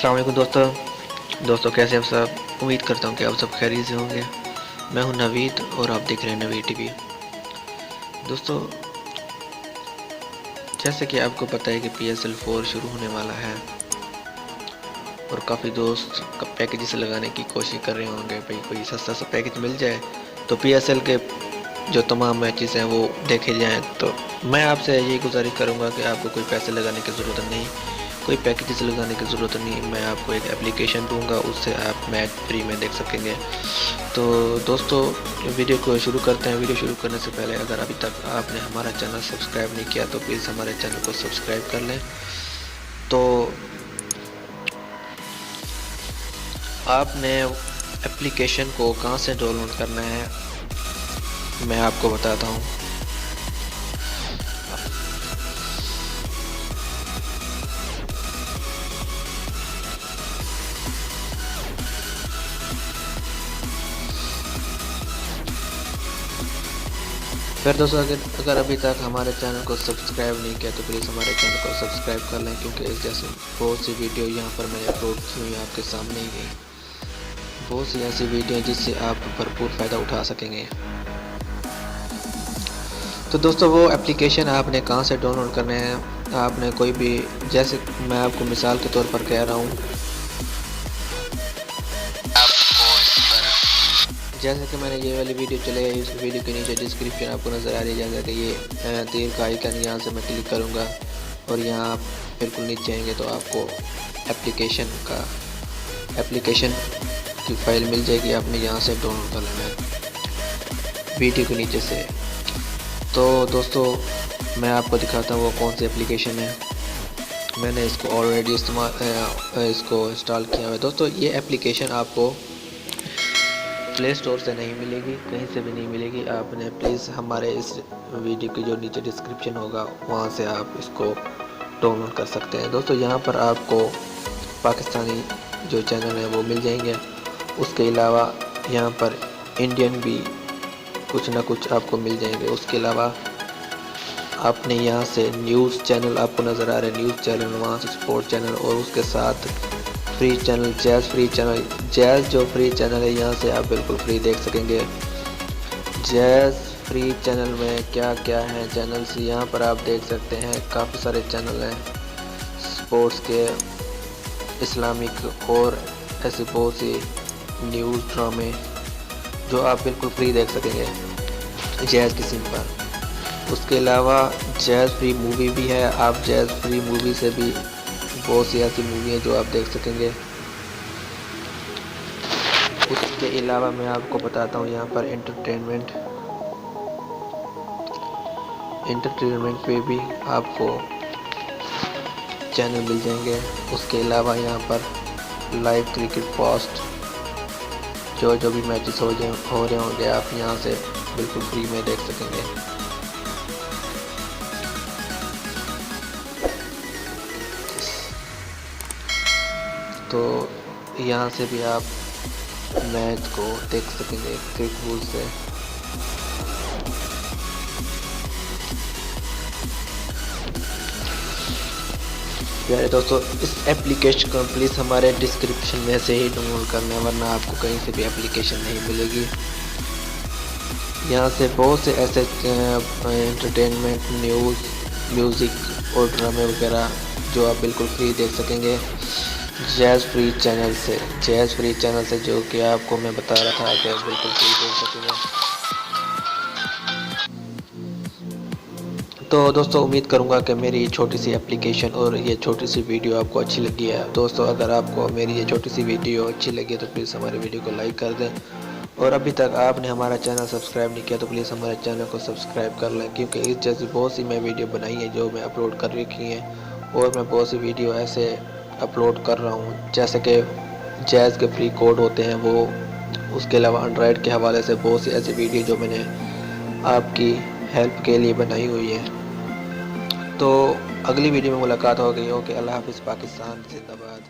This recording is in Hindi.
अस्सलाम वालेकुम दोस्तों कैसे आप सब। उम्मीद करता हूँ कि आप सब खैरियत से होंगे। मैं हूँ नवीद और आप देख रहे हैं नवीद टीवी। दोस्तों, जैसे कि आपको पता है कि PSL 4 शुरू होने वाला है और काफ़ी दोस्त पैकेजेस लगाने की कोशिश कर रहे होंगे, भाई कोई सस्ता सा पैकेज मिल जाए तो PSL के जो तमाम मैचेस हैं वो देखे जाएँ। तो मैं आपसे यही गुजारिश करूँगा कि आपको कोई पैसे लगाने की ज़रूरत नहीं, कोई पैकेजेस लगाने की ज़रूरत नहीं। मैं आपको एक एप्लीकेशन दूंगा, उससे आप मैच फ्री में देख सकेंगे। तो दोस्तों, वीडियो को शुरू करते हैं। वीडियो शुरू करने से पहले अगर अभी तक आपने हमारा चैनल सब्सक्राइब नहीं किया तो प्लीज़ हमारे चैनल को सब्सक्राइब कर लें। तो आपने एप्लीकेशन को कहाँ से डाउनलोड करना है मैं आपको बताता हूँ। फिर दोस्तों, अगर अभी तक हमारे चैनल को सब्सक्राइब नहीं किया तो प्लीज़ हमारे चैनल को सब्सक्राइब कर लें, क्योंकि इस जैसे बहुत सी वीडियो यहाँ पर मैंने अपलोड की हुई आपके सामने ही, बहुत सी ऐसी वीडियो हैं जिससे आप भरपूर फ़ायदा उठा सकेंगे। तो दोस्तों, वो एप्लीकेशन आपने कहाँ से डाउनलोड करने हैं। आपने कोई भी, जैसे मैं आपको मिसाल के तौर पर कह रहा हूँ, जैसे कि मैंने ये वाली वीडियो चले, इस वीडियो के नीचे डिस्क्रिप्शन आपको नज़र आ रही है, जैसे कि ये तीर का आइकन, यहाँ से मैं क्लिक करूँगा और यहाँ आप बिल्कुल नीचे आएंगे तो आपको एप्लीकेशन की फ़ाइल मिल जाएगी। आपने यहाँ से डाउनलोड कर लेना है वीडियो के नीचे से। तो दोस्तों, मैं आपको दिखाता हूँ वो कौन सी एप्लीकेशन है। मैंने इसको ऑलरेडी इसको इंस्टॉल किया हुआ है। दोस्तों, ये एप्लीकेशन आपको प्ले स्टोर से नहीं मिलेगी, कहीं से भी नहीं मिलेगी। आपने प्लीज़ हमारे इस वीडियो के जो नीचे डिस्क्रिप्शन होगा वहाँ से आप इसको डाउनलोड कर सकते हैं। दोस्तों, यहाँ पर आपको पाकिस्तानी जो चैनल है वो मिल जाएंगे। उसके अलावा यहाँ पर इंडियन भी कुछ ना कुछ आपको मिल जाएंगे। उसके अलावा आपने यहाँ से न्यूज़ चैनल आपको नज़र आ रहे हैं, न्यूज़ चैनल, वहाँ से स्पोर्ट चैनल और उसके साथ free channel, jazz free channel, jazz जो फ्री चैनल है यहाँ से आप बिल्कुल फ्री देख सकेंगे। जैज़ फ्री चैनल में क्या क्या है चैनल्स, यहाँ पर आप देख सकते हैं। काफ़ी सारे चैनल हैं स्पोर्ट्स के, इस्लामिक और ऐसे बहुत सी न्यूज़ ड्रामे जो आप बिल्कुल फ्री देख सकेंगे जैज़ की सिम पर। उसके अलावा जैज़ फ्री मूवी भी है। आप जैज़ फ्री मूवी से भी बहुत सी ऐसी मूवी हैं जो आप देख सकेंगे। उसके अलावा मैं आपको बताता हूँ, यहाँ पर एंटरटेनमेंट पे भी आपको चैनल मिल जाएंगे। उसके अलावा यहाँ पर लाइव क्रिकेट पोस्ट, जो भी मैचेस हो रहे होंगे आप यहाँ से बिल्कुल फ्री में देख सकेंगे। तो यहाँ से भी आप मैच को देख सकेंगे क्रिकबूल से। प्यारे दोस्तों, इस एप्लीकेशन को प्लीज़ हमारे डिस्क्रिप्शन में से ही डाउनलोड करना है, वरना आपको कहीं से भी एप्लीकेशन नहीं मिलेगी। यहाँ से बहुत से ऐसे एंटरटेनमेंट, न्यूज़, म्यूज़िक और ड्रामे वगैरह जो आप बिल्कुल फ्री देख सकेंगे जैज़ फ्री चैनल से, जो कि आपको मैं बता रहा था कि बिल्कुल फ्री देख सकेंगे। तो दोस्तों, उम्मीद करूंगा कि मेरी छोटी सी एप्लीकेशन और ये छोटी सी वीडियो आपको अच्छी लगी है। दोस्तों, अगर आपको मेरी ये छोटी सी वीडियो अच्छी लगी तो प्लीज़ हमारे वीडियो को लाइक कर दें, और अभी तक आपने हमारा चैनल सब्सक्राइब नहीं किया तो प्लीज़ हमारे चैनल को सब्सक्राइब कर लें, क्योंकि इस जैसी बहुत सी मैं वीडियो बनाई है जो मैं अपलोड कर रखी हैं, और मैं बहुत सी वीडियो ऐसे अपलोड कर रहा हूँ जैसे कि जैज़ के फ्री कोड होते हैं वो। उसके अलावा एंड्रॉयड के हवाले से बहुत सी ऐसी वीडियो जो मैंने आपकी हेल्प के लिए बनाई हुई है। तो अगली वीडियो में मुलाकात हो गई हो कि अल्लाह हाफ़िज़, पाकिस्तान जिंदाबाद।